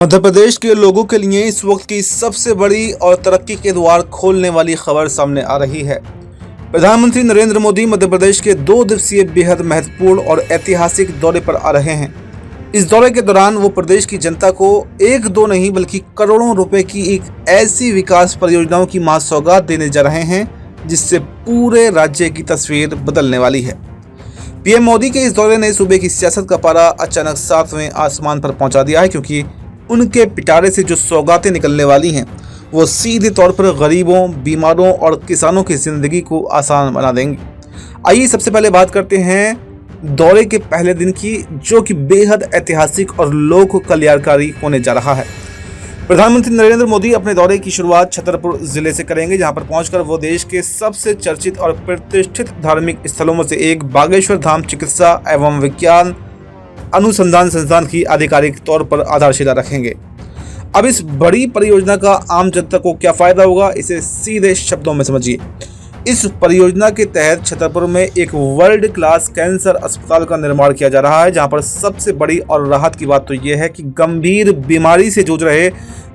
मध्य प्रदेश के लोगों के लिए इस वक्त की सबसे बड़ी और तरक्की के द्वार खोलने वाली खबर सामने आ रही है। प्रधानमंत्री नरेंद्र मोदी मध्य प्रदेश के 2 दिवसीय बेहद महत्वपूर्ण और ऐतिहासिक दौरे पर आ रहे हैं। इस दौरे के दौरान वो प्रदेश की जनता को एक दो नहीं बल्कि करोड़ों रुपए की एक ऐसी विकास परियोजनाओं की महासौगात देने जा रहे हैं जिससे पूरे राज्य की तस्वीर बदलने वाली है। पीएम मोदी के इस दौरे ने सूबे की सियासत का पारा अचानक 7वें आसमान पर पहुंचा दिया है, क्योंकि उनके पिटारे से जो सौगातें निकलने वाली हैं वो सीधे तौर पर गरीबों, बीमारों और किसानों की ज़िंदगी को आसान बना देंगी। आइए सबसे पहले बात करते हैं दौरे के पहले दिन की, जो कि बेहद ऐतिहासिक और लोक कल्याणकारी होने जा रहा है। प्रधानमंत्री नरेंद्र मोदी अपने दौरे की शुरुआत छतरपुर जिले से करेंगे, जहां पर पहुंचकर वो देश के सबसे चर्चित और प्रतिष्ठित धार्मिक स्थलों में से एक बागेश्वर धाम चिकित्सा एवं विज्ञान अनुसंधान संस्थान की आधिकारिक तौर पर आधारशिला रखेंगे। अब इस बड़ी परियोजना का आम जनता को क्या फायदा होगा, इसे सीधे शब्दों में समझिए। इस परियोजना के तहत छतरपुर में एक वर्ल्ड क्लास कैंसर अस्पताल का निर्माण किया जा रहा है, जहां पर सबसे बड़ी और राहत की बात तो यह है कि गंभीर बीमारी से जूझ रहे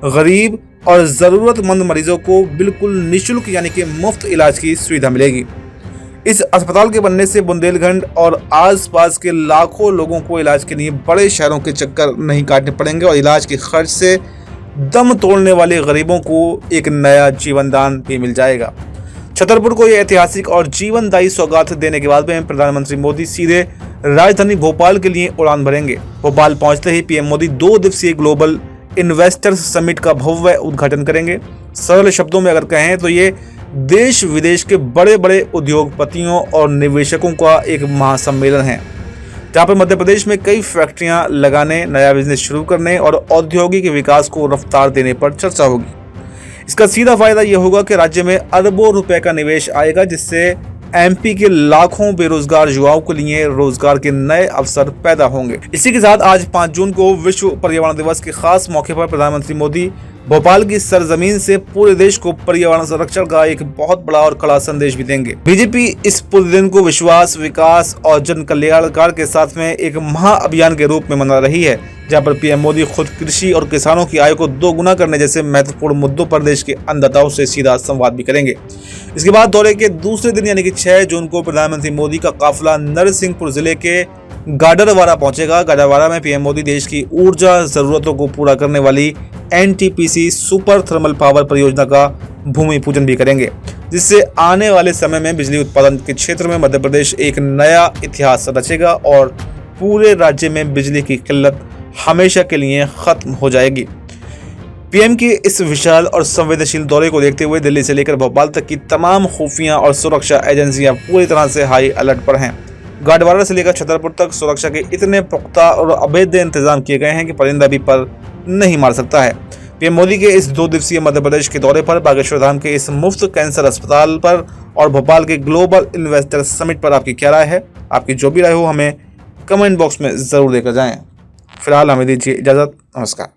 गरीब और ज़रूरतमंद मरीजों को बिल्कुल निःशुल्क यानी कि मुफ्त इलाज की सुविधा मिलेगी। इस अस्पताल के बनने से बुंदेलखंड और आसपास के लाखों लोगों को इलाज के लिए बड़े शहरों के चक्कर नहीं काटने पड़ेंगे और इलाज के खर्च से दम तोड़ने वाले गरीबों को एक नया जीवनदान भी मिल जाएगा। छतरपुर को यह ऐतिहासिक और जीवनदायी सौगात देने के बाद में प्रधानमंत्री मोदी सीधे राजधानी भोपाल के लिए उड़ान भरेंगे। भोपाल पहुंचते ही पीएम मोदी 2 दिवसीय ग्लोबल इन्वेस्टर्स समिट का भव्य उद्घाटन करेंगे। सरल शब्दों में अगर कहें तो ये देश विदेश के बड़े बड़े उद्योगपतियों और निवेशकों का एक महासम्मेलन है, जहां पर मध्य प्रदेश में कई फैक्ट्रियां लगाने, नया बिजनेस शुरू करने और औद्योगिक विकास को रफ्तार देने पर चर्चा होगी। इसका सीधा फायदा यह होगा कि राज्य में अरबों रुपए का निवेश आएगा, जिससे एमपी के लाखों बेरोजगार युवाओं के लिए रोजगार के नए अवसर पैदा होंगे। इसी के साथ आज 5 जून को विश्व पर्यावरण दिवस के खास मौके पर प्रधानमंत्री मोदी भोपाल की सरजमीन से पूरे देश को पर्यावरण संरक्षण का एक बहुत बड़ा और कड़ा संदेश भी देंगे। बीजेपी इस पूरे दिन को विश्वास, विकास और जन कल्याणकार के साथ में एक महाअभियान के रूप में मना रही है, जहां पर पीएम मोदी खुद कृषि और किसानों की आय को दोगुना करने जैसे महत्वपूर्ण मुद्दों पर देश के अन्नदाताओं से सीधा संवाद भी करेंगे। इसके बाद दौरे के दूसरे दिन यानी कि 6 जून को प्रधानमंत्री मोदी का काफिला नरसिंहपुर जिले के गाडरवारा पहुंचेगा। गाडरवारा में पीएम मोदी देश की ऊर्जा जरूरतों को पूरा करने वाली एनटीपीसी सुपर थर्मल पावर परियोजना का भूमि पूजन भी करेंगे, जिससे आने वाले समय में बिजली उत्पादन के क्षेत्र में मध्य प्रदेश एक नया इतिहास रचेगा और पूरे राज्य में बिजली की किल्लत हमेशा के लिए खत्म हो जाएगी। पीएम के इस विशाल और संवेदनशील दौरे को देखते हुए दिल्ली से लेकर भोपाल तक की तमाम खुफिया और सुरक्षा एजेंसियां पूरी तरह से हाई अलर्ट पर हैं। गाडरवारा से लेकर छतरपुर तक सुरक्षा के इतने पुख्ता और अभेद्य इंतजाम किए गए हैं कि परिंदा भी पर नहीं मार सकता है। पीएम मोदी के इस 2 दिवसीय मध्य प्रदेश के दौरे पर, बागेश्वर धाम के इस मुफ्त कैंसर अस्पताल पर और भोपाल के ग्लोबल इन्वेस्टर समिट पर आपकी क्या राय है? आपकी जो भी राय हो हमें कमेंट बॉक्स में जरूर देकर जाएं। फिलहाल हमें दीजिए इजाजत। नमस्कार।